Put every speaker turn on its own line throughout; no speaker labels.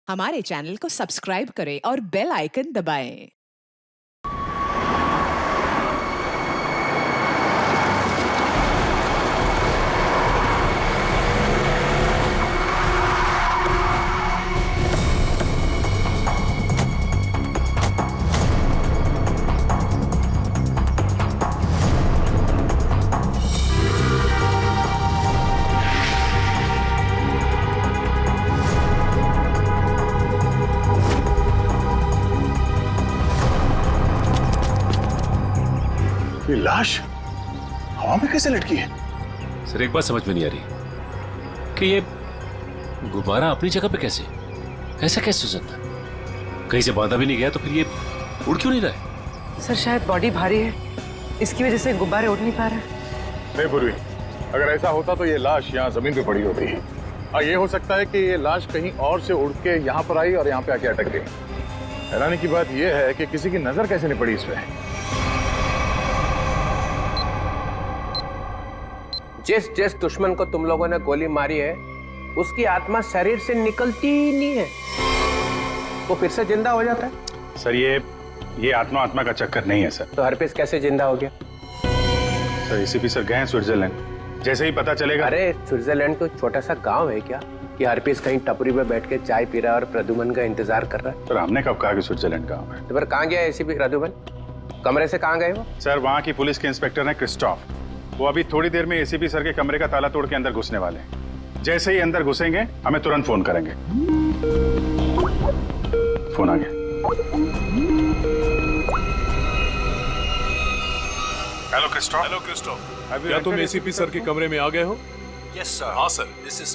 हमारे चैनल को सब्सक्राइब करें और बेल आइकन दबाएं।
ये लाश हवा में कैसे लटकी है?
सर एक बात समझ में नहीं आ रही कि ये गुब्बारा अपनी जगह पे कैसे, ऐसा कैसे हो सकता? कहीं से बांधा भी नहीं गया तो फिर ये उड़ क्यों नहीं रहा है?
सर शायद बॉडी भारी है, इसकी वजह से गुब्बारे उड़ नहीं पा रहे।
नहीं पूर्वी, अगर ऐसा होता तो ये लाश यहाँ जमीन पे पड़ी होती। और ये हो सकता है कि ये लाश कहीं और से उड़ के यहाँ पर आई और यहाँ पे आके अटक गई। हैरानी की बात यह है कि किसी की नजर कैसे नहीं पड़ी इस पे।
जिस जिस दुश्मन को तुम लोगों ने गोली मारी है उसकी आत्मा शरीर से निकलती ही नहीं है, वो फिर से जिंदा हो जाता है।
सर ये आत्मा का चक्कर नहीं है सर।
तो हरपिस कैसे जिंदा हो गया?
सर एसीपी सर गए हैं स्विट्जरलैंड, जैसे ही पता चलेगा।
अरे स्विट्जरलैंड कोई छोटा सा गांव है क्या कि हरपिस कहीं टपरी पे बैठ के चाय पी रहा है और प्रद्युमन का इंतजार कर रहा है?
सर हमने कब कहा कि स्विट्जरलैंड गांव है?
तो फिर कहाँ गया एसीपी प्रद्युमन? कमरे से कहाँ गए वो?
सर वहाँ की पुलिस के इंस्पेक्टर है क्रिस्टोफ, वो अभी थोड़ी देर में एसीपी सर के कमरे का ताला तोड़ के अंदर घुसने वाले हैं। जैसे ही अंदर घुसेंगे हमें तुरंत फोन करेंगे। फोन आ गया। Hello Christophe.
क्या तुम एसीपी सर के कमरे में आ गए हो?
Yes sir.
हाँ सर,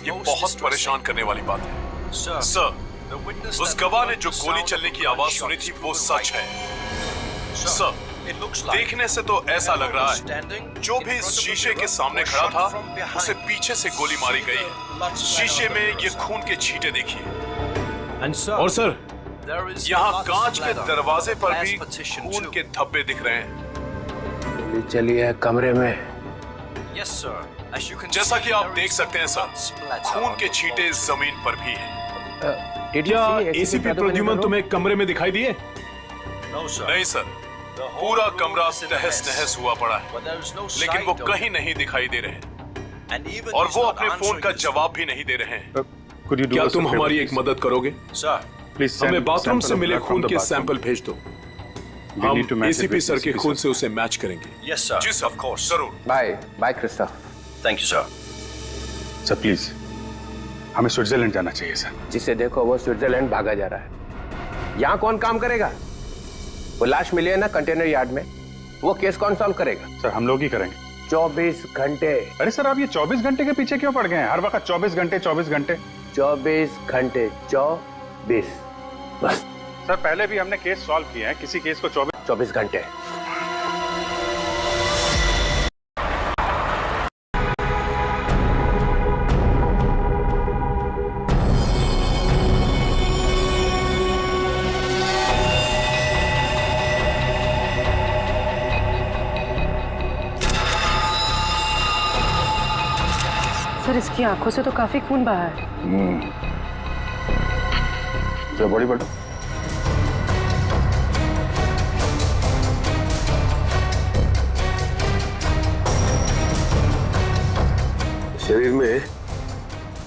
ये बहुत परेशान करने वाली बात है। सर, उस गवाह ने जो गोली चलने की आवाज सुनी थी वो सच है। सर, देखने से तो ऐसा लग रहा है जो भी इस शीशे के सामने खड़ा था उसे पीछे से गोली मारी गई है। शीशे में ये खून के छींटे देखिए। और सर, यहाँ कांच के दरवाजे पर भी खून के धब्बे दिख रहे हैं।
चलिए कमरे में।
जैसा कि आप देख सकते हैं सर, खून के छींटे जमीन पर भी हैं।
क्या
एसीपी प्रद्युमन तुम्हें कमरे में दिखाई दिए? नहीं सर, पूरा कमरा तहस नहस हुआ पड़ा है, लेकिन वो कहीं नहीं दिखाई दे रहे हैं और वो अपने फोन का जवाब भी नहीं दे रहे हैं। क्या तुम हमारी एक मदद करोगे?
प्लीज
हमें बाथरूम से मिले खून के सैंपल भेज दो, हम एसीपी सर के खून से उसे मैच करेंगे।
Yes sir.
जी सर, जरूर।
Bye Christoph.
Thank you sir.
Sir please हमें स्विट्जरलैंड जाना चाहिए सर।
जिसे देखो वो स्विट्जरलैंड भागा जा रहा है। यहाँ कौन काम करेगा? वो लाश मिली है ना कंटेनर यार्ड में, वो केस कौन सॉल्व करेगा?
सर हम लोग ही करेंगे।
24 घंटे।
अरे सर आप ये 24 घंटे के पीछे क्यों पड़ गए हैं? हर वक्त 24 घंटे 24 घंटे
24 घंटे 24 बस।
सर पहले भी हमने केस सॉल्व किए हैं, किसी केस को
24 घंटे।
सर इसकी आंखों से तो काफी खून बहा है।
सर बड़ी बड़ा
शरीर में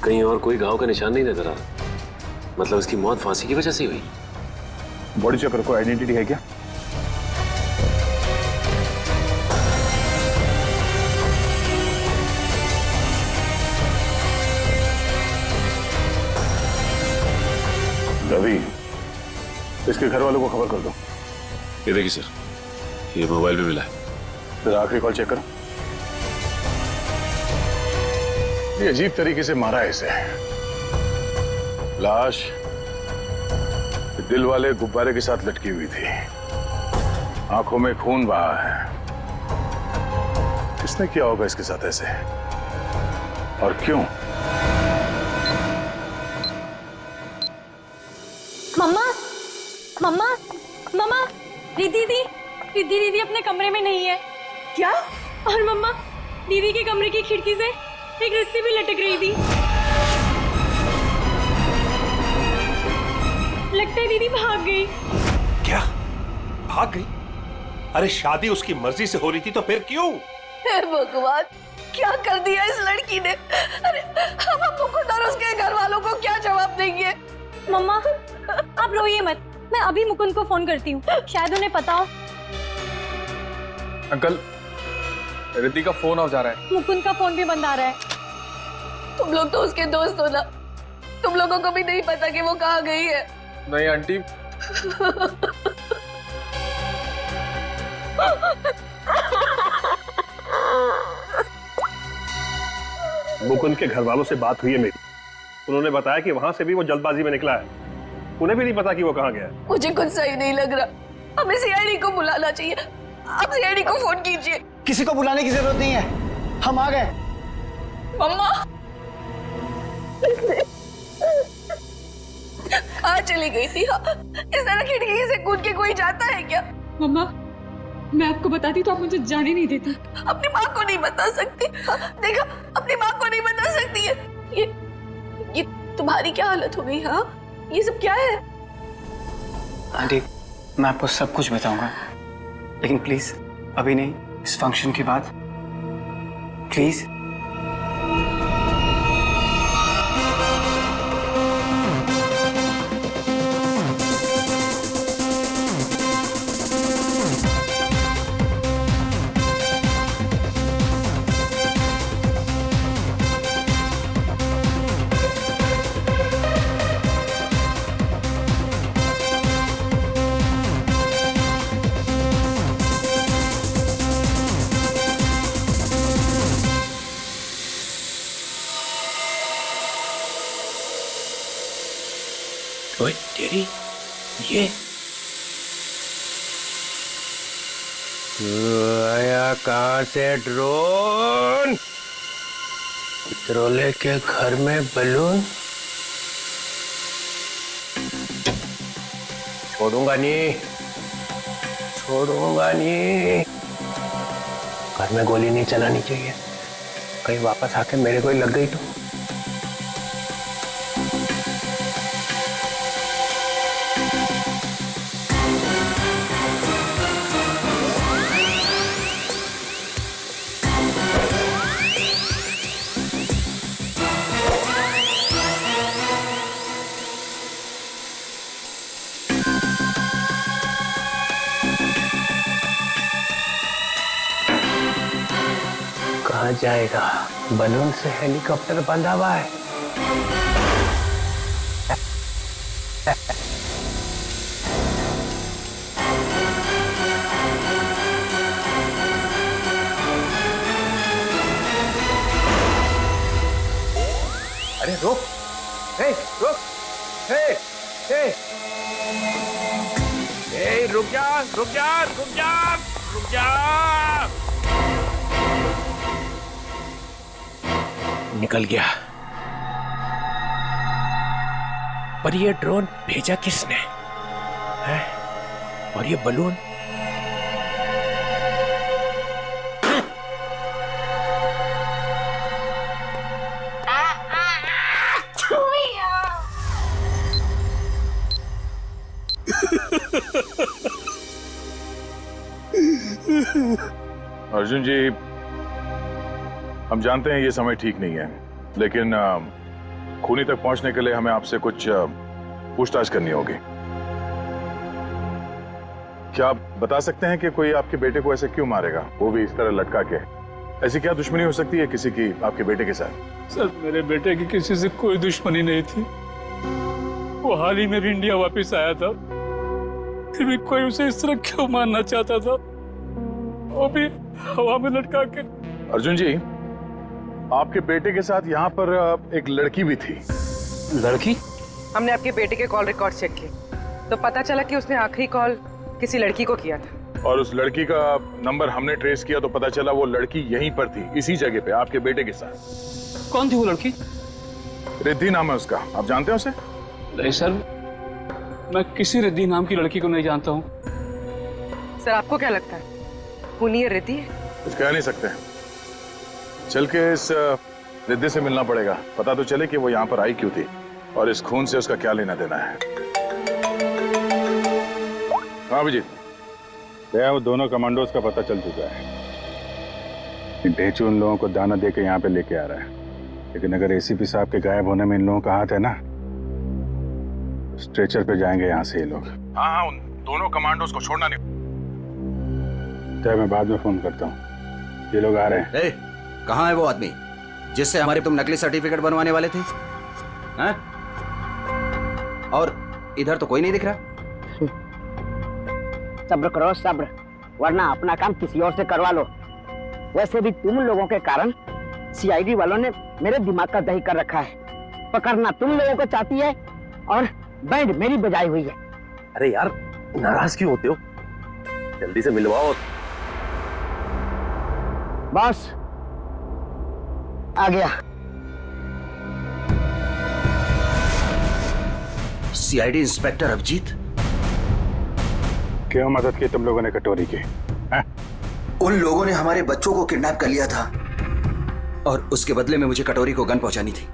कहीं और कोई घाव का निशान नहीं नजर आ रहा, मतलब इसकी मौत फांसी की वजह से हुई।
बॉडी चेक को आइडेंटिटी है क्या? रवि, इसके घर वालों को खबर कर दो।
ये देखिए सर, ये मोबाइल पे मिला है।
फिर आखिरी कॉल चेक करो। ये अजीब तरीके से मारा है इसे। लाश दिल वाले गुब्बारे के साथ लटकी हुई थी, आंखों में खून बहा है। किसने किया होगा इसके साथ ऐसे, और क्यों?
मम्मा, मम्मा, मम्मा, दीदी अपने कमरे में नहीं है। क्या? और मम्मा, दीदी के कमरे की खिड़की से एक रस्सी भी लटक रही थी। लगता है दीदी भाग गई।
क्या भाग गई? अरे शादी उसकी मर्जी से हो रही थी तो फिर क्यों?
हे भगवान, क्या कर दिया इस लड़की ने। अरे हम मुकुंद और उसके घर वालों को क्या जवाब देंगे?
मम्मा आप रोइए मत, मैं अभी मुकुंद को फोन करती हूँ, शायद उन्हें पता हो।
अंकल, रिद्धि का फोन ऑफ जा रहा है।
मुकुंद का फोन भी बंद आ रहा है।
तुम लोग तो उसके दोस्त हो ना, तुम लोगों को भी नहीं पता कि वो कहाँ गई है।
नहीं आंटी,
मुकुंद के घर वालों से बात हुई है मेरी। उन्होंने बताया कि वहां से भी वो जल्दबाजी में निकला है। उन्हें भी नहीं पता कि वो कहाँ गया है।
मुझे कुछ सही नहीं लग रहा, हमें सीआईडी को बुलाना चाहिए। आप सीआईडी को फोन कीजिए।
किसी को बुलाने की जरूरत नहीं है, हम आ गए।
मम्मा कहाँ चली गई थी? इस तरह खिड़की से कूद के कोई जाता है क्या?
मम्मा मैं आपको बताती तो आप मुझे जाने नहीं देती।
अपनी माँ को नहीं बता सकती? देखा, अपनी माँ को नहीं बता सकती है। ये तुम्हारी क्या हालत हो गई? हाँ, ये सब क्या है?
आंटी मैं आपको सब कुछ बताऊंगा, लेकिन प्लीज अभी नहीं, इस फंक्शन के बाद प्लीज।
ओए तेरी ये आया कहाँ से ड्रोन? पित्रोले के घर में बलून? छोड़ूंगा नहीं, छोड़ूंगा नहीं। घर में गोली नहीं चलानी चाहिए, कहीं वापस आके मेरे को ही लग गई तो। कहाँ जाएगा? बलून से हेलीकॉप्टर बंधा हुआ है। अरे रुक, हे रुक, हे हे हे रुक जा, रुक जा, रुक जा, रुक जा। निकल गया। पर ये ड्रोन भेजा किसने है? और ये बलून?
अर्जुन जी, हम जानते हैं ये समय ठीक नहीं है, लेकिन खूनी तक पहुंचने के लिए हमें आपसे कुछ पूछताछ करनी होगी। क्या आप बता सकते हैं कि कोई आपके बेटे को ऐसे क्यों मारेगा, वो भी इस तरह लटका के? ऐसी क्या दुश्मनी हो सकती है किसी की आपके बेटे के साथ?
सर मेरे बेटे की किसी से कोई दुश्मनी नहीं थी। वो हाल ही में भी इंडिया वापस आया था, फिर भी कोई उसे इस तरह क्यों मारना चाहता था, वो भी हवा में लटका के।
अर्जुन जी, आपके बेटे के साथ यहाँ पर एक लड़की भी थी।
लड़की? हमने आपके बेटे के कॉल रिकॉर्ड चेक किए तो पता चला कि उसने आखिरी कॉल किसी लड़की को किया था।
और उस लड़की का नंबर हमने ट्रेस किया तो पता चला वो लड़की यहीं पर थी, इसी जगह पे आपके बेटे के साथ।
कौन थी वो लड़की?
रिद्धि नाम है उसका, आप जानते हैं उसे?
नहीं सर, मैं किसी रिद्धि नाम की लड़की को नहीं जानता हूँ।
सर आपको क्या लगता है, खूनी ये रिद्धि है?
कुछ कह नहीं सकते, चल के इस रिद्धि से मिलना पड़ेगा, पता तो चले कि वो यहाँ पर आई क्यों थी और इस खून से उसका क्या लेना देना है। हाँ अभिजीत।
भैया वो दोनों कमांडोज का पता चल चुका है। ढेचू उन लोगों को दाना दे के यहाँ पे लेके आ रहा है, लेकिन अगर एसीपी साहब के गायब होने में इन लोगों का हाथ है ना, तो स्ट्रेचर पे जाएंगे यहाँ से ये लोग।
हाँ हाँ, उन दोनों कमांडोज को छोड़ना नहीं।
तो मैं बाद में फोन करता हूँ, ये लोग आ रहे हैं।
कहाँ है वो आदमी जिससे हमारे तुम नकली सर्टिफिकेट बनवाने वाले थे? हैं? और इधर तो कोई नहीं दिख रहा।
सब्र करो सब्र, वरना अपना काम किसी और से करवा लो। वैसे भी तुम लोगों के कारण सीआईडी वालों ने मेरे दिमाग का दही कर रखा है। पकड़ना तुम लोगों को चाहती है और बैंड मेरी बजाई हुई है।
अरे यार नाराज क्यों होते हो? जल्दी से मिलवाओ।
बॉस आ गया।
सीआईडी इंस्पेक्टर अभिजीत,
क्यों मदद की तुम लोगों ने कटोरी की?
उन लोगों ने हमारे बच्चों को किडनैप कर लिया था और उसके बदले में मुझे कटोरी को गन पहुंचानी थी।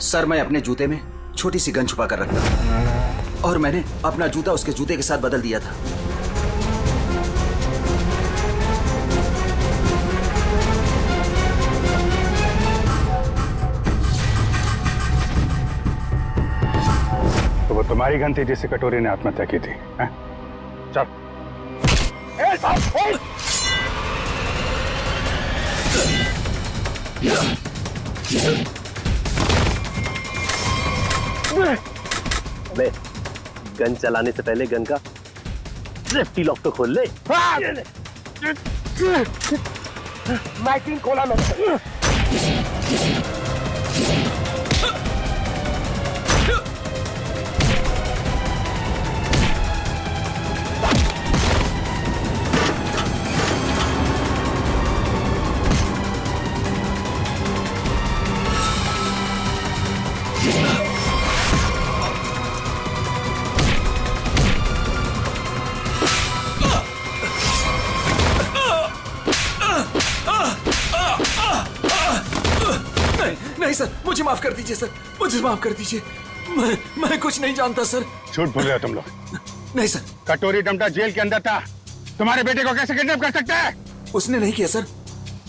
सर, मैं अपने जूते में छोटी सी गन छुपा कर रखता और मैंने अपना जूता उसके जूते के साथ बदल दिया था।
तो वो तुम्हारी गन थी जिससे कटोरी ने आत्महत्या की थी? चल।
बे, गन चलाने से पहले गन का सेफ्टी लॉक तो खोल ले।
मैगजीन खोला मैंने।
नहीं सर, मुझे माफ कर दीजिए सर, मुझे माफ कर दीजिए। मैं कुछ नहीं जानता सर।
झूठ बोल रहे हो तुम लोग।
नहीं सर।
कटोरी डमटा जेल के अंदर था, तुम्हारे बेटे को कैसे किडनैप कर सकता है?
उसने नहीं किया सर,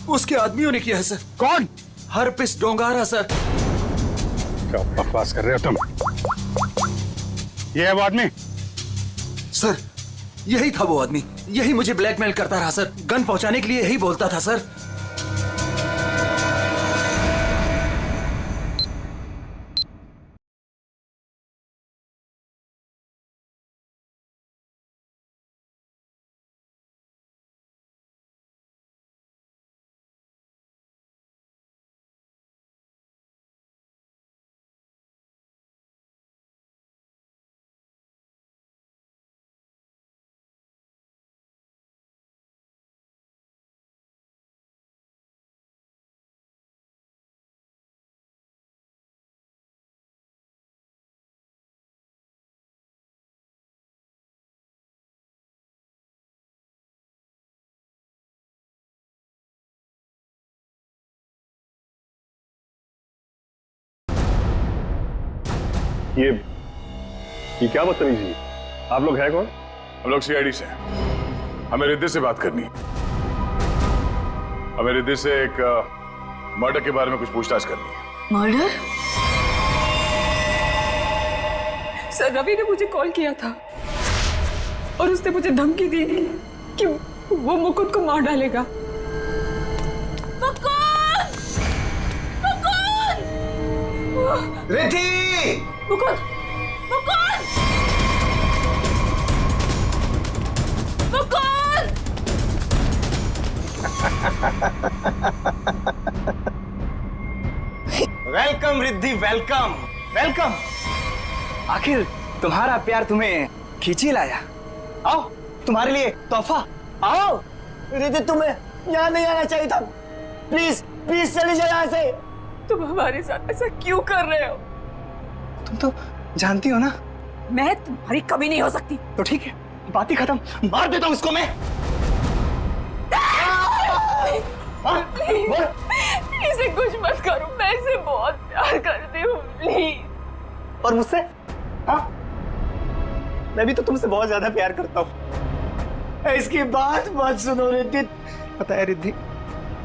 उसके आदमियों ने किया है सर।
कौन?
Herpes डोंगारा sir.
क्या बकवास कर रहे हो तुम? ये है वो आदमी?
सर, यही था वो आदमी, यही मुझे ब्लैकमेल करता रहा सर। गन पहुंचाने के लिए यही बोलता था सर।
ये क्या बदतमीजी है? आप लोग हैं कौन?
हम लोग सीआईडी से हैं। हमें रिद्धि से बात करनी है। हमें रिद्धि से एक मर्डर के बारे में कुछ पूछताछ करनी है।
मर्डर? सर, रवि ने मुझे कॉल किया था और उसने मुझे धमकी दी कि वो मुकुंद को मार डालेगा।
Riddhi!
Mukund! Mukund! Mukund!
Welcome Riddhi, welcome welcome. आखिर तुम्हारा प्यार तुम्हें खींची लाया। आओ, तुम्हारे लिए तोहफा।
आओ। रिद्धि, तुम्हें यहाँ नहीं आना चाहिए था। प्लीज प्लीज चले जाओ यहाँ से।
तुम हमारे साथ ऐसा क्यों कर रहे हो?
तुम तो जानती हो ना
मैं तुम्हारी कभी नहीं हो सकती।
तो ठीक है, बात ही खत्म। मार देता हूँ इसको मैं।
इसे कुछ मत करो, मैं इसे बहुत प्यार करती हूँ, प्लीज।
और मुझसे? हाँ,
मैं भी तो तुमसे बहुत ज्यादा प्यार करता हूँ। इसकी बात मत सुनो रिद्धि। पता है रिद्धि,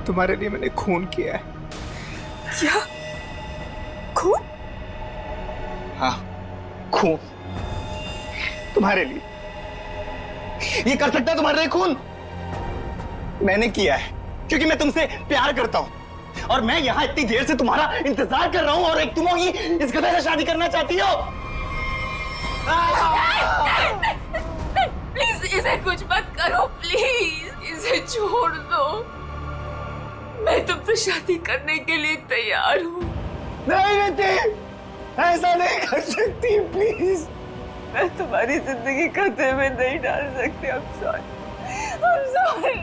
तुम्हारे लिए मैंने खून किया है।
क्या? खून?
हाँ, खून तुम्हारे लिए। ये कर सकता है तुम्हारे लिए खून? मैंने किया है क्योंकि मैं तुमसे प्यार करता हूं और मैं यहां इतनी देर से तुम्हारा इंतजार कर रहा हूं और एक तुम होगी इस गधे से शादी करना चाहती हो।
प्लीज इसे कुछ मत करो, प्लीज इसे छोड़ दो। मैं तुमसे शादी करने के लिए तैयार हूँ।
नहीं बेटे, ऐसा नहीं कर सकती प्लीज।
मैं तुम्हारी जिंदगी खतरे में नहीं डाल सकती। I'm sorry. I'm sorry.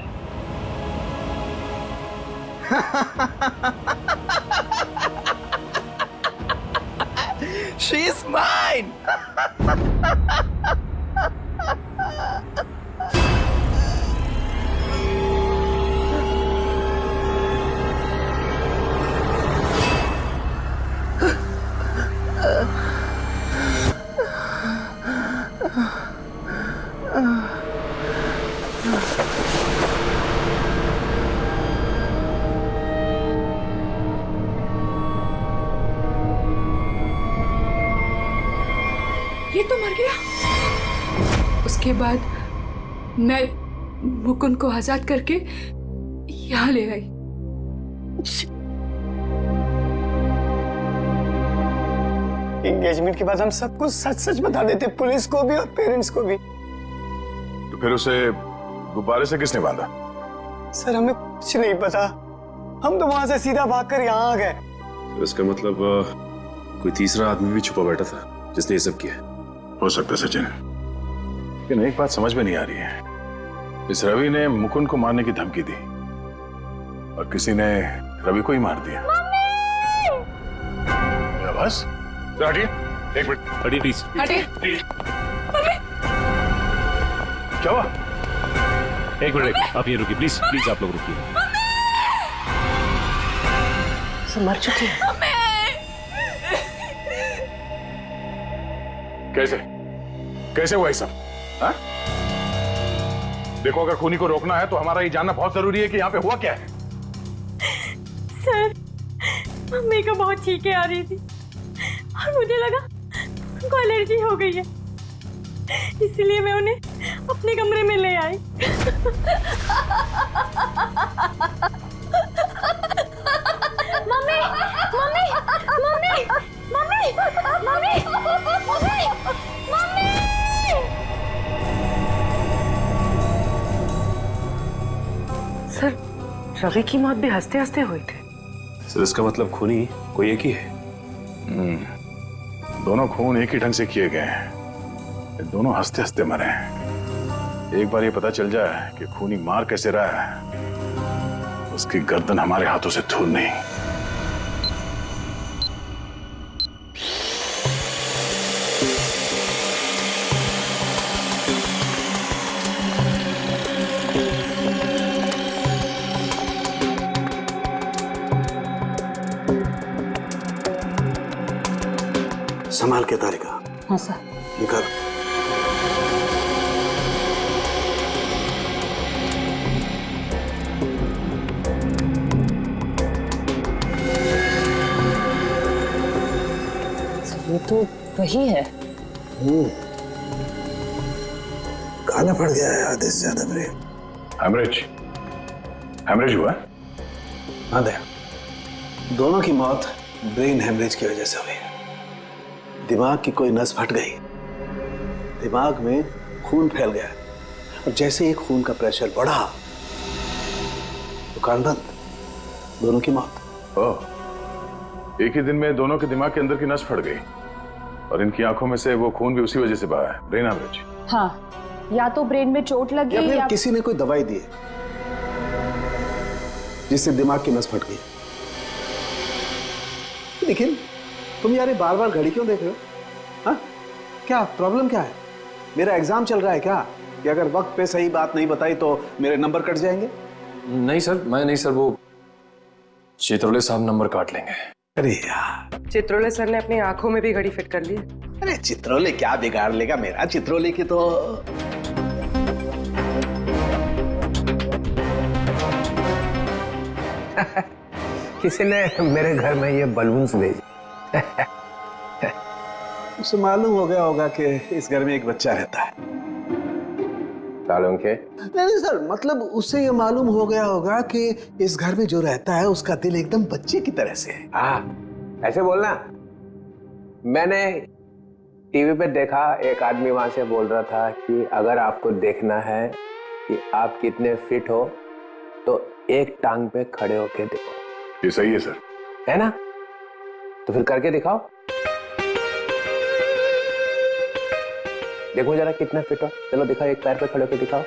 She's mine.
ये तो मर गया। उसके बाद मैं मुकुंद को आजाद करके यहाँ ले आई।
एंगेजमेंट के बाद हम सब कुछ सच सच बता देते, पुलिस को भी और पेरेंट्स को भी।
तो फिर उसे गुब्बारे से किसने बांधा?
सर हमें कुछ नहीं पता, हम तो वहां से सीधा भागकर यहाँ आ गए।
तो इसका मतलब कोई तीसरा आदमी भी छुपा बैठा था जिसने ये सब किया।
हो सकता है सचिन, लेकिन एक बात समझ में नहीं आ रही है। इस रवि ने मुकुंद को मारने की धमकी दी और किसी ने रवि को ही मार दिया। बस हटिए, एक मिनट
हटिए प्लीज।
हटिए।
क्या हुआ?
एक मिनट, आप ये रुकिए प्लीज, प्लीज आप लोग रुकिए।
मर चुकी है।
कैसे कैसे हुआ ये सब? हाँ? देखो, अगर खूनी को रोकना है तो हमारा ये जानना बहुत जरूरी है कि यहाँ पे हुआ क्या है।
सर, मम्मी को बहुत छींकें आ रही थी और मुझे लगा उनको एलर्जी हो गई है, इसलिए मैं उन्हें अपने कमरे में ले आई। Mummy, mummy, mummy, mummy, mummy, mummy, mummy.
Sir, Ravi की मौत भी हंसते हंसते हुई थी।
सर इसका मतलब खूनी कोई एक ही है।
दोनों खून एक ही ढंग से किए गए हैं, दोनों हंसते हंसते मरे हैं। एक बार ये पता चल जाए कि खूनी मार कैसे रहा है, उसकी गर्दन हमारे हाथों से दूर नहीं।
संभाल के तारिका।
हाँ सर।
निकाल।
ये तो वही है।
काला पड़ गया है आधे से ज्यादा ब्रेन।
हेमरेज, हेमरेज हुआ?
हाँ दया, दोनों की मौत ब्रेन हेमरेज की वजह से हुई। दिमाग की कोई नस फट गई, दिमाग में खून फैल गया और जैसे ही खून का प्रेशर बढ़ा तो कान बंद, दोनों की मौत।
ओह, एक ही दिन में दोनों के दिमाग के अंदर की नस फट गई और इनकी आंखों में से वो खून भी उसी वजह से बहा है, ब्रेन हेमरेज।
हाँ, या तो ब्रेन में चोट लगी या
किसी ने कोई दवाई दी है जिससे दिमाग की नस फट गई। लेकिन तुम यार बार बार घड़ी क्यों देख रहे हो? हाँ, क्या प्रॉब्लम क्या है? मेरा एग्जाम चल रहा है क्या कि अगर वक्त पे सही बात नहीं बताई तो मेरे नंबर कट जाएंगे?
नहीं सर, मैं नहीं सर, वो चित्रोले साहब नंबर काट लेंगे।
अरे यार,
चित्रोले सर ने अपनी आंखों में भी घड़ी फिट कर ली है।
अरे चित्रोले क्या बिगाड़ लेगा मेरा चित्रोले की तो।
किसी ने मेरे घर में ये बलून्स भेजे।
उसे मालूम हो गया होगा कि इस घर में एक बच्चा रहता है।
सालों के?
नहीं सर, मतलब उसे ये मालूम हो गया होगा कि इस घर में जो रहता है उसका दिल एकदम बच्चे की तरह से है।
हाँ, ऐसे बोलना। मैंने टीवी पे देखा, एक आदमी वहां से बोल रहा था कि अगर आपको देखना है कि आप कितने फिट हो तो एक टांग पे खड़े होके देखो।
ये सही है सर।
है ना? तो फिर करके दिखाओ। देखो जरा कितने फिट हो। चलो दिखाओ, एक पैर पे खड़े होके दिखाओ।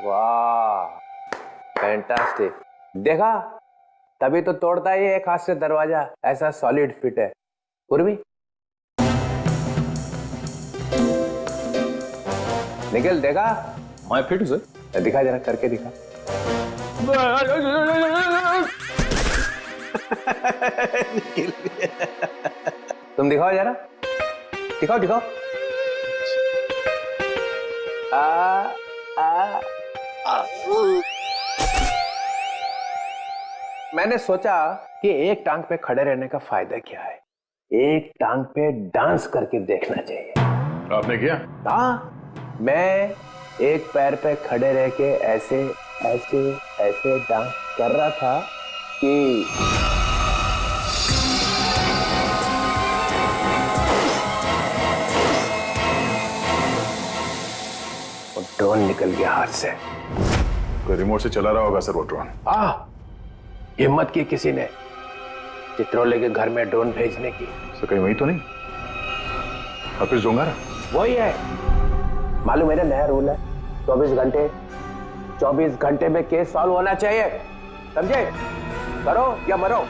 वाह, फैंटास्टिक। देखा, तभी तो तोड़ता ही एक हाथ से दरवाजा, ऐसा सॉलिड फिट है। पूर्वी निकल, देखा?
मैं फिट हूं सर।
दिखा जरा, करके दिखा। तुम दिखाओ जरा, दिखाओ दिखाओ। मैंने सोचा कि एक टांग पे खड़े रहने का फायदा क्या है, एक टांग पे डांस करके देखना चाहिए।
आपने किया?
हाँ, मैं एक पैर पे खड़े रह के ऐसे ऐसे ऐसे डांस कर रहा था कि वो ड्रोन निकल गया हाथ से।
कोई रिमोट से चला रहा होगा सर वो ड्रोन।
हाँ, हिम्मत की किसी ने चित्रोले के घर में ड्रोन भेजने की।
सर कहीं वही तो नहीं? हाफिज डोंगारा?
वही है। मालूम मेरा नया रूल है, 24 घंटे में केस सॉल्व होना चाहिए, समझे? करो या मरो।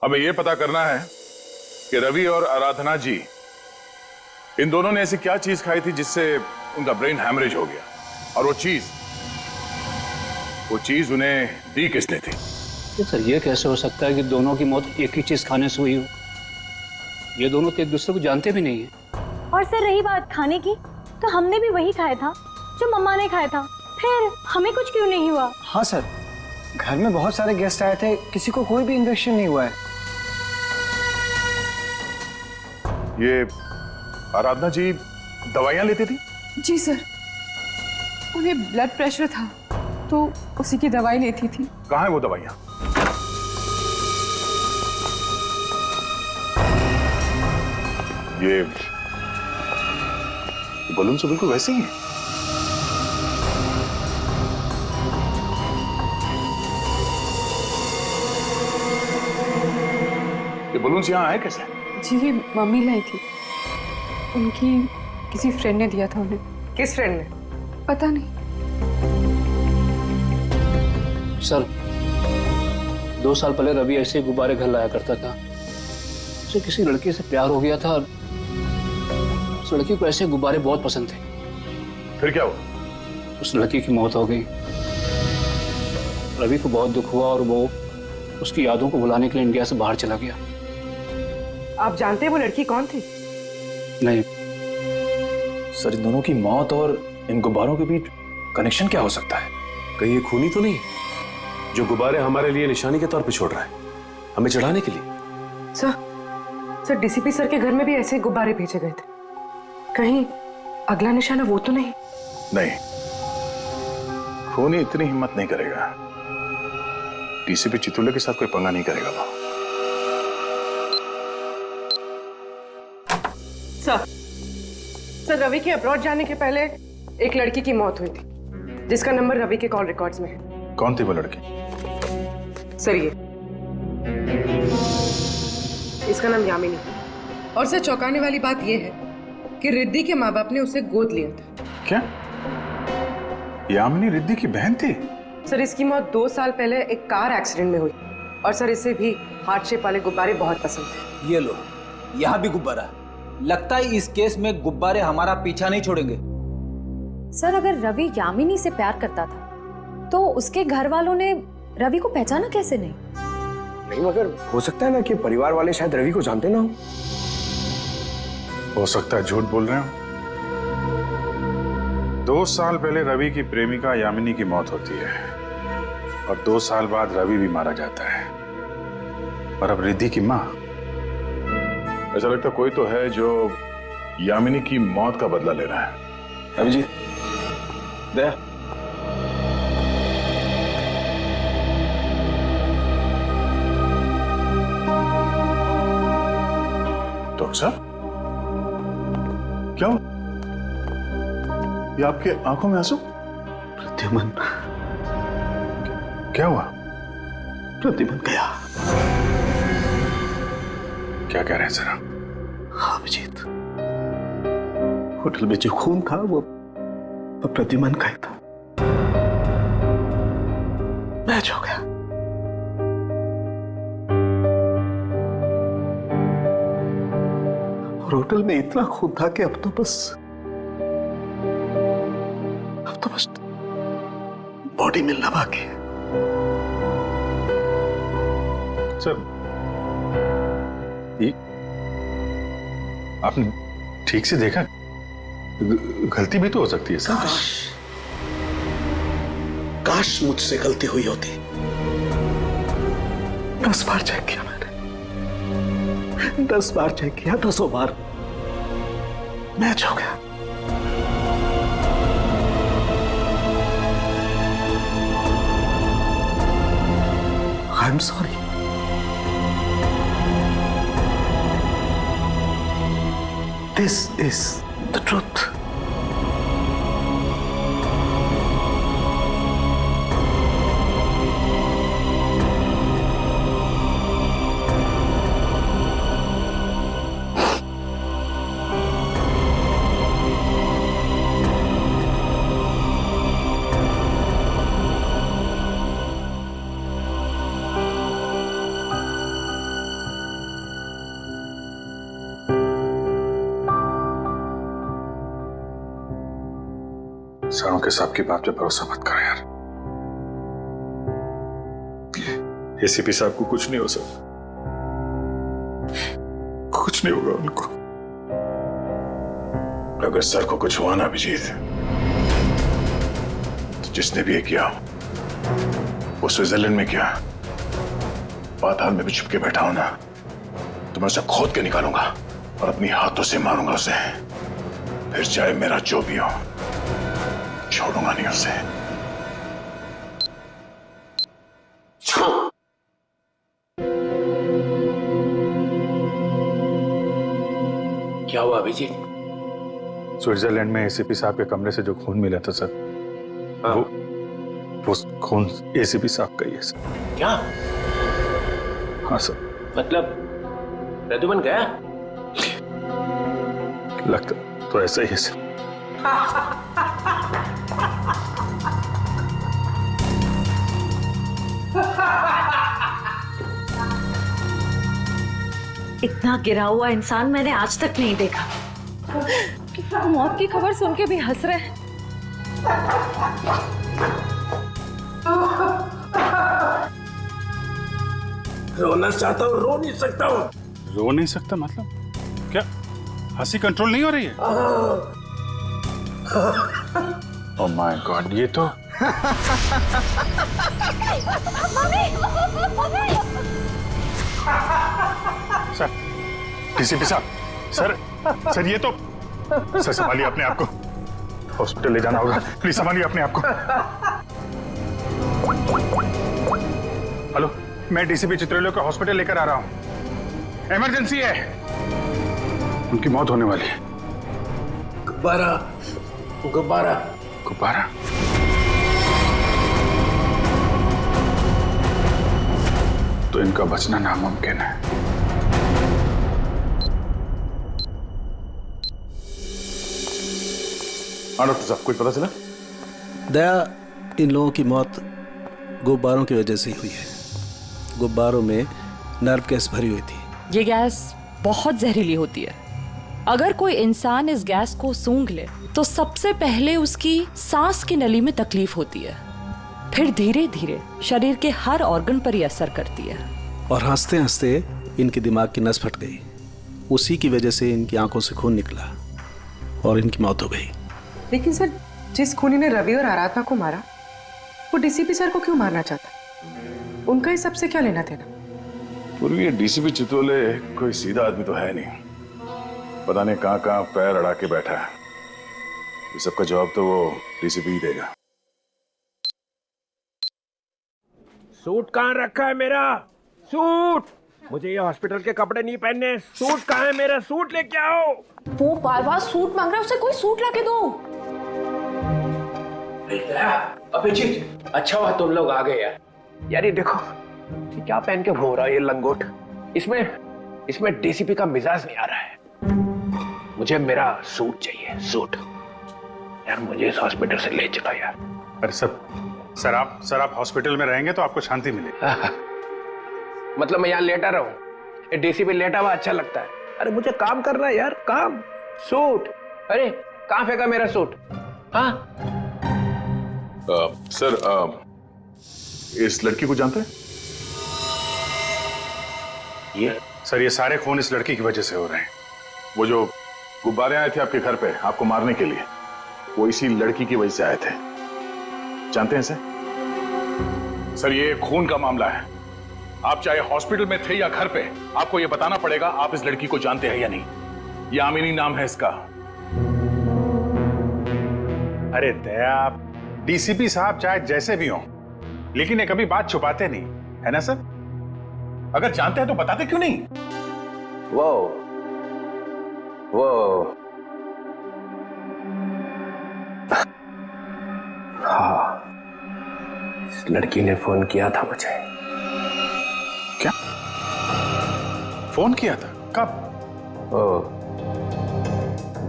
हमें यह पता करना है कि रवि और आराधना जी, इन दोनों ने ऐसी क्या चीज खाई थी जिससे उनका ब्रेन हैमरेज हो गया, और वो चीज उन्हें दी किसने थी?
सर ये कैसे हो सकता है कि दोनों की मौत एक ही चीज खाने से हुई हो? ये दोनों तो एक दूसरे को जानते भी नहीं है।
और सर रही बात खाने की, तो हमने भी वही खाया था जो मम्मा ने खाया था, फिर हमें कुछ क्यों नहीं हुआ?
हाँ सर, घर में बहुत सारे गेस्ट आए थे, किसी को कोई भी इन्फेक्शन नहीं हुआ है।
ये आराधना जी दवाइयां लेती थी?
जी सर, उन्हें ब्लड प्रेशर था तो उसी की दवाई लेती थी।
कहाँ है वो दवाइयां? ये बलून से बिल्कुल वैसे ही है। ये बलून यहाँ आए कैसे?
जी ये मम्मी लाई थी, उनकी किसी फ्रेंड ने दिया था उन्हें।
किस फ्रेंड ने?
पता नहीं
सर। 2 साल पहले रवि ऐसे ही गुब्बारे घर लाया करता था। उसे किसी लड़की से प्यार हो गया था, उस लड़की को ऐसे गुब्बारे बहुत पसंद थे।
फिर क्या हुआ?
उस लड़की की मौत हो गई। रवि को बहुत दुख हुआ और वो उसकी यादों को भुलाने के लिए इंडिया से बाहर चला गया।
आप जानते हैं वो लड़की कौन थी?
नहीं
सर, इन दोनों की मौत और इन गुब्बारों के बीच कनेक्शन क्या हो सकता है?
कहीं ये खूनी तो नहीं जो गुब्बारे हमारे लिए निशानी के तौर पे छोड़ रहा है, हमें चढ़ाने के लिए?
सर डीसीपी सर के घर में भी ऐसे गुब्बारे भेजे गए थे, कहीं अगला निशाना वो तो नहीं?
नहीं, खूनी इतनी हिम्मत नहीं करेगा। डीसीपी चित्रोले के साथ कोई पंगा नहीं करेगा वो।
सर रवि के अब्रॉड जाने के पहले एक लड़की की मौत हुई थी जिसका नंबर रवि के कॉल रिकॉर्ड्स में है।
कौन थी वो लड़की?
सर ये इसका नाम यामिनी। और सर चौंकाने वाली बात यह है कि रिद्धि के माँ बाप ने उसे गोद लिया था।
क्या यामिनी रिद्धि की बहन थी?
सर इसकी मौत 2 साल पहले एक कार एक्सीडेंट में हुई, और सर इसे भी हार्ट शेप वाले गुब्बारे बहुत पसंद थे।
ये लो, यहाँ भी गुब्बारा। लगता है इस केस में गुब्बारे हमारा पीछा नहीं छोड़ेंगे।
सर अगर रवि यामिनी से प्यार करता था तो उसके घर वालों ने रवि को पहचाना कैसे नहीं?
नहीं, मगर हो सकता है ना कि परिवार वाले शायद रवि को जानते ना
हो सकता है झूठ बोल रहे हो। 2 साल पहले रवि की प्रेमिका यामिनी की मौत होती है और 2 साल बाद रवि भी मारा जाता है। और अब रिद्धि की माँ।
ऐसा लगता कोई तो है जो यामिनी की मौत का बदला ले रहा है।
अभिजीत, दया,
डॉक्टर साहब, क्या हुआ? ये आपके आंखों में आंसू?
प्रद्युमन,
क्या हुआ?
प्रद्युमन गया।
क्या कह रहे हैं सर?
हाँ अभिजीत, होटल में जो खून था वो प्रद्युमन का ही था। मैच हो गया। और होटल में इतना खून था कि अब तो बस बॉडी मिलना बाकी है।
सर, ये आपने ठीक से देखा? गलती भी तो हो सकती है सर।
काश मुझसे गलती हुई होती। 10 बार चेक किया मैंने, 10 बार चेक किया, 10 बार मैच हो गया। I am sorry. This is the truth.
सरों के साहब की बात पे भरोसा मत करो यार। एसीपी साहब को कुछ नहीं हो सकता, कुछ नहीं होगा उनको।
अगर सर को कुछ हुआ ना अभिजीत, तो जिसने भी ये किया वो स्विट्जरलैंड में किया, पाताल में भी छुपके बैठा हो ना, तो मैं उसे खोद के निकालूंगा और अपनी हाथों से मारूंगा उसे। फिर चाहे मेरा जो भी हो, छोड़ूंगा नहीं उसे।
क्या हुआ अभिजीत?
स्विट्जरलैंड में एसीपी साहब के कमरे से जो खून मिला था सर, वो खून एसीपी साहब का ही है सर।
क्या?
हाँ सर।
मतलब प्रद्युमन गया?
लगता तो ऐसा ही है सर।
इतना गिरा हुआ इंसान मैंने आज तक नहीं देखा।
मौत की खबर सुन के भी हंस रहे हैं।
रोना चाहता हूँ, रो नहीं सकता हूँ। रो नहीं सकता मतलब क्या? हंसी कंट्रोल नहीं हो रही है? ओह माय गॉड, ये तो सर, डीसीपी साहब, सर ये तो, सर संभालिए अपने आप को, हॉस्पिटल ले जाना होगा, प्लीज संभालिए अपने आप को। हेलो, मैं डीसीपी चित्रलोक को हॉस्पिटल लेकर आ रहा हूँ, इमरजेंसी है, उनकी मौत होने वाली है।
गुब्बारा, गुब्बारा,
गुब्बारा? तो इनका बचना नामुमकिन है।
हाँ डॉक्टर साहब, कुछ पता चला?
दया, इन लोगों की मौत गुब्बारों की वजह से ही हुई है। गुब्बारों में नर्व गैस भरी हुई थी।
ये गैस बहुत जहरीली होती है। अगर कोई इंसान इस गैस को सूंघ ले तो सबसे पहले उसकी सांस की नली में तकलीफ होती है, फिर धीरे धीरे शरीर के हर ऑर्गन पर ये असर करती है।
और हंसते हंसते इनके दिमाग की नस फट गई। उसी की वजह से इनकी आंखों से खून निकला और इनकी मौत हो गई।
लेकिन सर, जिस खूनी ने रवि और आराधना को मारा, वो डीसीपी सर को क्यों मारना चाहता? उनका इस सबसे क्या लेना देना?
पूर्वी डीसीपी चितोले कोई सीधा आदमी तो है नहीं। पता नहीं कहां कहां पैर अड़ा के बैठा है। इस सबका जवाब तो वो डीसीपी ही देगा।
सूट कहाँ रखा है मेरा? सूट! मुझे ये हॉस्पिटल के कपड़े नहीं पहनने। सूट कहाँ है मेरा? सूट लेके आओ।
वो बार बार सूट मांग रहा है, उसे कोई सूट लाके दो।
अभिजीत, अच्छा हुआ तुम लोग आ गए यार। यार ये देखो, ये क्या पहन के घूम रहा है ये लंगोट? इसमें डीसीपी का मिजाज नहीं आ रहा है। मुझे मेरा सूट चाहिए, सूट। यार मुझे इस हॉस्पिटल से ले चलो यार।
अरे सर आप हॉस्पिटल में रहेंगे तो आपको शांति मिलेगी।
मतलब मैं यहाँ लेटा रहूं? डीसीपी लेटा हुआ अच्छा लगता है? अरे मुझे काम करना है यार, काम। सूट, अरे कहाँ फेंका मेरा सूट? हाँ
सर, इस लड़की को जानते हैं?
ये सारे खून इस लड़की की वजह से हो रहे हैं।
वो जो गुब्बारे आए थे आपके घर पे आपको मारने के लिए, वो इसी लड़की की वजह से आए थे। जानते हैं इसे? सर, ये खून का मामला है। आप चाहे हॉस्पिटल में थे या घर पे, आपको ये बताना पड़ेगा आप इस लड़की को जानते हैं या नहीं। यामिनी नाम है इसका।
अरे दया, आप डीसीपी साहब चाहे जैसे भी हों, लेकिन ये कभी बात छुपाते नहीं, है ना सर? अगर जानते हैं तो बताते क्यों नहीं?
वो हाँ, इस लड़की ने फोन किया था मुझे।
क्या फोन किया था? कब?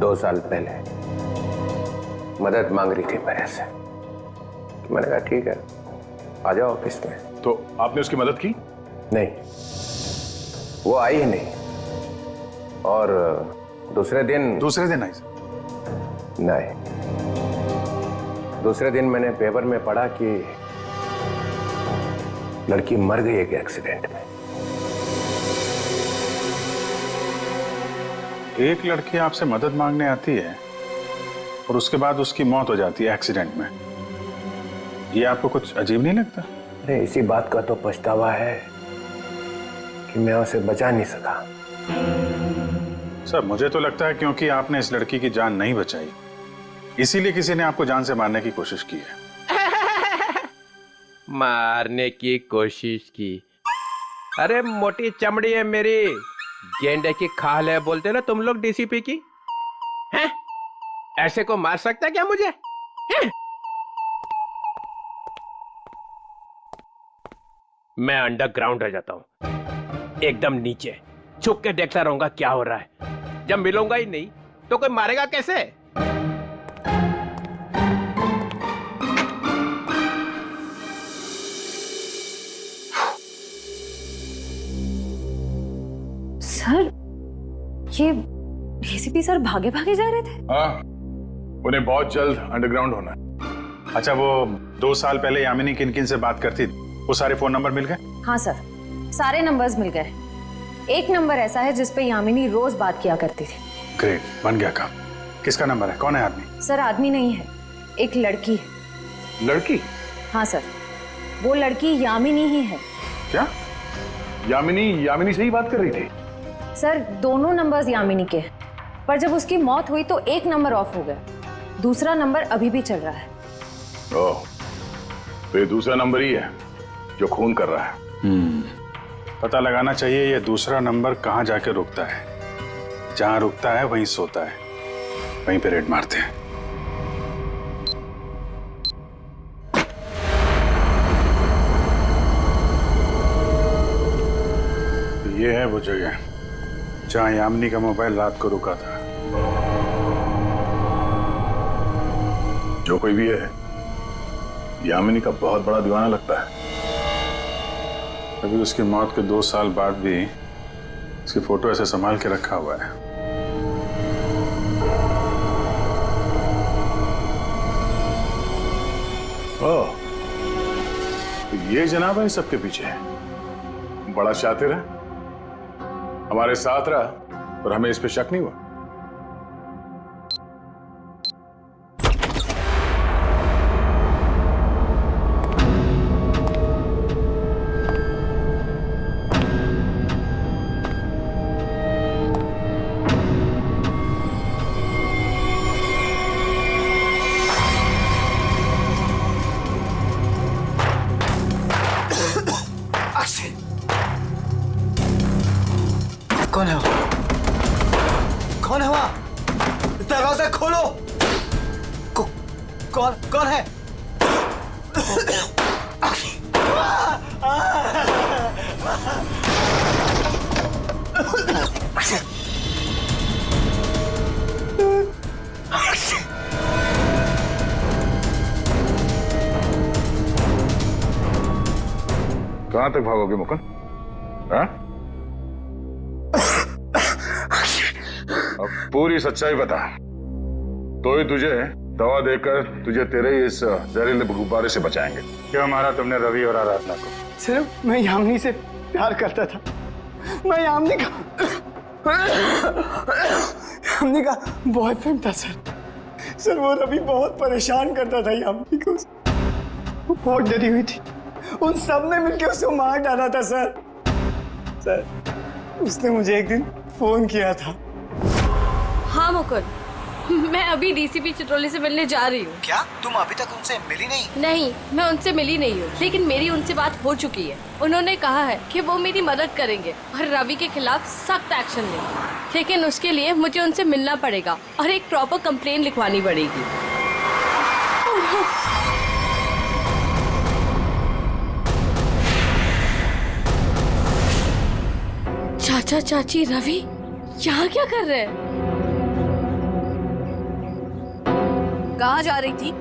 2 साल पहले मदद मांग रही थी मेरे से। मैंने कहा ठीक है, आ जाओ ऑफिस में।
तो आपने उसकी मदद की?
नहीं, वो आई ही नहीं। और दूसरे दिन
आई सर?
नहीं, दूसरे दिन मैंने पेपर में पढ़ा कि लड़की मर गई एक एक्सीडेंट में।
एक लड़की आपसे मदद मांगने आती है और उसके बाद उसकी मौत हो जाती है एक्सीडेंट में। ये आपको कुछ अजीब नहीं लगता?
नहीं, इसी बात का तो पछतावा है कि मैं उसे बचा नहीं सका।
सर, मुझे तो लगता है क्योंकि आपने इस लड़की की जान नहीं बचाई, इसीलिए किसी ने आपको जान से मारने की कोशिश की है।
मारने की कोशिश की? अरे मोटी चमड़ी है मेरी, गेंडे की खाल है बोलते ना तुम लोग डीसीपी की। हैं? ऐसे को मार सकता क्या मुझे? हैं? मैं अंडरग्राउंड रह जाता हूं, एकदम नीचे छुप के देखता रहूंगा क्या हो रहा है। जब मिलूंगा ही नहीं तो कोई मारेगा कैसे?
सर, ये डीसीपी सर भागे भागे जा रहे थे?
हाँ, उन्हें बहुत जल्द अंडरग्राउंड होना है।
अच्छा, वो 2 साल पहले यामिनी किन किन से बात करती थी, वो सारे फोन नंबर मिल गए?
हाँ सर, सारे नंबर्स मिल गए। एक नंबर ऐसा है जिस पे यामिनी रोज बात किया करती थी।
ग्रेट, बन गया काम। किसका नंबर है? कौन है आदमी?
सर, आदमी नहीं है, एक लड़की है।
लड़की?
हाँ सर, वो लड़की यामिनी ही है।
क्या? यामिनी से ही बात कर रही थी?
सर, दोनों नंबर्स यामिनी के हैं, पर जब उसकी मौत हुई तो एक नंबर ऑफ हो गया, दूसरा नंबर अभी भी चल रहा है।
ओह, तो ये दूसरा नंबर ही है जो खून कर रहा है।
पता लगाना चाहिए ये दूसरा नंबर कहाँ जाके रुकता है। जहां रुकता है वहीं सोता है, वहीं पे रेड मारते हैं। ये है वो जगह जहां यामिनी का मोबाइल रात को रुका था।
जो कोई भी है, यामिनी का बहुत बड़ा दीवाना लगता है।
अभी उसकी मौत के 2 साल बाद भी उसकी फोटो ऐसे संभाल के रखा हुआ है।
ओह, ये जनाब है सबके पीछे, बड़ा शातिर है, हमारे साथ रहा और हमें इस पे शक नहीं हुआ।
कौन है वो? कौन है वहां? दरवाजा खोलो। कौन कौन है?
कहां तक भागोगे मुकुंद? हाँ? अब पूरी सच्चाई बता, तो ही तुझे दवा देकर तुझे तेरे इस जहरीले गुब्बारे से बचाएंगे। क्यों मारा तुमने रवि और आराधना को?
सर मैं यामिनी से प्यार करता था। मैं यामिनी का बॉयफ्रेंड था सर। वो रवि बहुत परेशान करता था यामिनी को। वो बहुत डरी हुई थी। उन सब ने मिलकर उसे मार डाला था सर। उसने मुझे एक दिन फोन किया था।
हाँ मुकुंद, मैं अभी डीसीपी चित्रोली से मिलने जा रही हूँ।
क्या तुम अभी तक उनसे मिली नहीं?
नहीं, मैं उनसे मिली नहीं हूँ, लेकिन मेरी उनसे बात हो चुकी है। उन्होंने कहा है कि वो मेरी मदद करेंगे और रवि के खिलाफ सख्त एक्शन लेंगे, लेकिन उसके लिए मुझे उनसे मिलना पड़ेगा और एक प्रॉपर कंप्लेन लिखवानी पड़ेगी। चाचा चाची रवि यहाँ क्या कर रहे हैं?
कहाँ जा रही थी?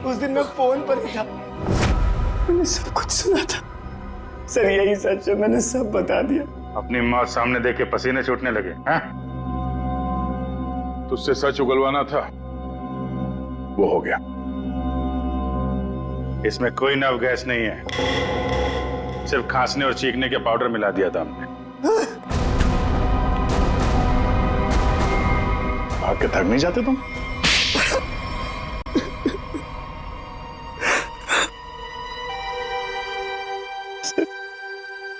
उस दिन मैं फोन पर ही था, मैंने सब कुछ सुना था सर। यही सच है, मैंने सब बता दिया।
अपनी मौत सामने देख के पसीने छूटने लगे हैं? तुझसे सच उगलवाना था, वो हो गया। इसमें कोई नव गैस नहीं है, सिर्फ खांसने और चीखने के पाउडर मिला दिया था हमने। भाग के थक नहीं जाते तुम?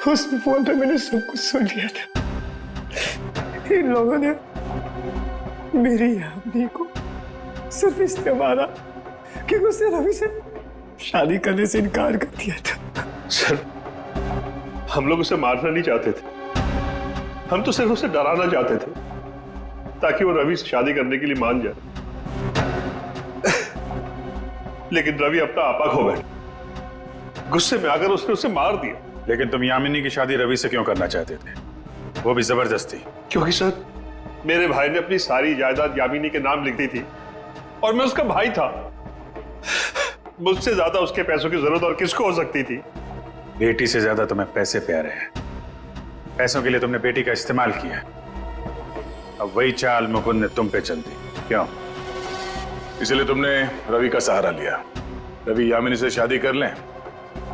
उस फोन पे मैंने सब कुछ सुन लिया था। इन लोगों ने मेरी यामिनी को सिर्फ इसलिए मारा क्योंकि उसने रवि से शादी करने से इनकार कर दिया था।
सर, हम लोग उसे मारना नहीं चाहते थे, हम तो सिर्फ उसे डराना चाहते थे ताकि वो रवि से शादी करने के लिए मान जाए। लेकिन रवि अपना आपा खो बैठा, गुस्से में आकर उसने उसे मार दिया।
लेकिन तुम यामिनी की शादी रवि से क्यों करना चाहते थे, वो भी जबरदस्ती?
क्योंकि सर, मेरे भाई ने अपनी सारी जायदाद यामिनी के नाम लिख दी थी और मैं उसका भाई था। मुझसे ज्यादा उसके पैसों की जरूरत और किसको हो सकती थी?
बेटी से ज्यादा तुम्हें पैसे प्यारे हैं। पैसों के लिए तुमने बेटी का इस्तेमाल किया, अब वही चाल मुकुंद ने तुम पे चल दी। क्यों? इसलिए तुमने रवि का सहारा लिया। रवि यामिनी से शादी कर लें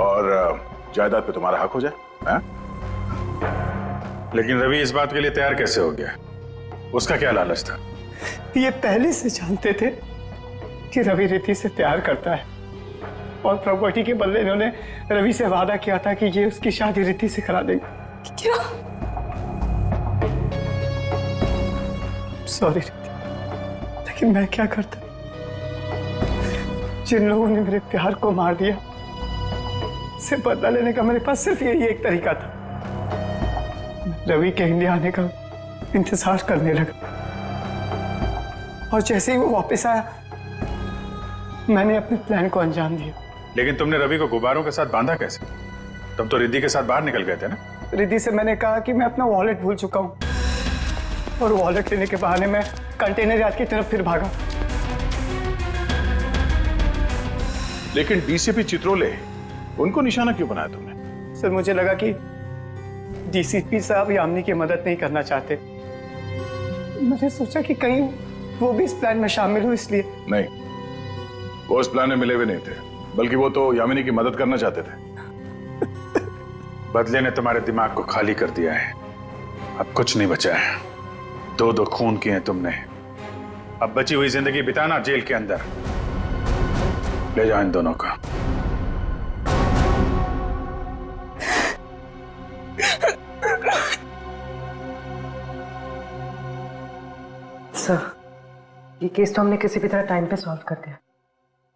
और जायदाद पे तुम्हारा हक हो जाए। हाँ? लेकिन रवि इस बात के लिए तैयार कैसे हो गया? उसका क्या लालच था?
ये पहले से जानते थे कि रवि रिद्धि से प्यार करता है और प्रॉपर्टी के बदले इन्होंने रवि से वादा किया था कि ये उसकी शादी रिद्धि से करा देंगे।
क्या?
सॉरी रिद्धि, लेकिन मैं क्या करता? जिन लोगों ने मेरे प्यार को मार दिया, से बदला लेने का मेरे पास सिर्फ यही एक तरीका था। रवि के इंडिया आने का इंतजार करने लगा और जैसे ही वो वापस आया, मैंने अपने प्लान को अंजाम दिया।
लेकिन तुमने रवि को गुब्बारों के साथ बांधा कैसे? तुम तो रिद्धि के साथ बाहर निकल गए थे ना?
रिद्धि से मैंने कहा कि मैं अपना वॉलेट भूल चुका हूँ और वॉलेट लेने के बहाने मैं कंटेनर यार्ड की तरफ फिर भागा।
लेकिन डीसीपी चित्रोले, उनको निशाना क्यों बनाया तुमने?
सर, मुझे लगा कि डीसीपी साहब यामिनी की मदद नहीं करना चाहते। मैंने सोचा कि कहीं वो भी इस प्लान में शामिल हो, इसलिए।
नहीं, वो इस प्लान में मिले हुए नहीं थे, बल्कि वो तो यामिनी की मदद करना चाहते थे।
बदले ने तुम्हारे दिमाग को खाली कर दिया है। अब कुछ नहीं बचा है। 2 खून किए हैं तुमने। अब बची हुई जिंदगी बिताना जेल के अंदर। ले जाओ इन दोनों का।
सर, ये केस तो हमने किसी भी तरह टाइम पे सॉल्व कर दिया,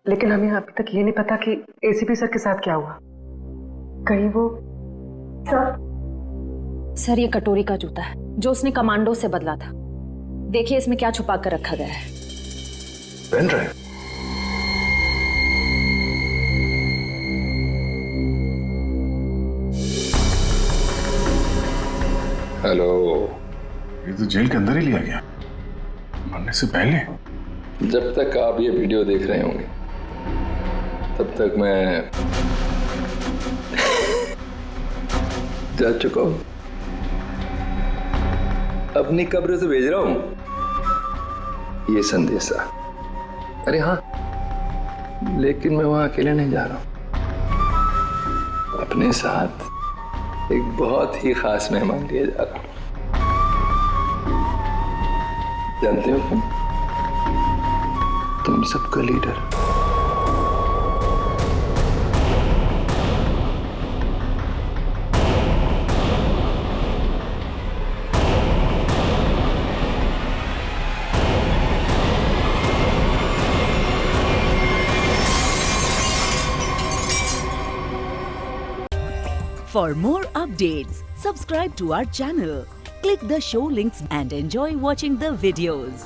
लेकिन हमें अभी तक ये नहीं पता कि एसीपी सर के साथ क्या हुआ। कहीं वो
सर, ये कटोरी का जूता है जो उसने कमांडो से बदला था। देखिए इसमें क्या छुपा कर रखा गया है।
Pen drive.
हेलो। ये तो जेल के अंदर ही लिया गया, मरने से पहले।
जब तक आप ये वीडियो देख रहे होंगे तब तक मैं जा चुका हूं। अपनी कब्र से भेज रहा हूं ये संदेशा। अरे हाँ, लेकिन मैं वहां अकेले नहीं जा रहा हूं। अपने साथ एक बहुत ही खास मेहमान लिए जा रहा हूं। जानते हो तुम सबका leader.
For more updates, subscribe to our channel, click the show links and enjoy watching the videos.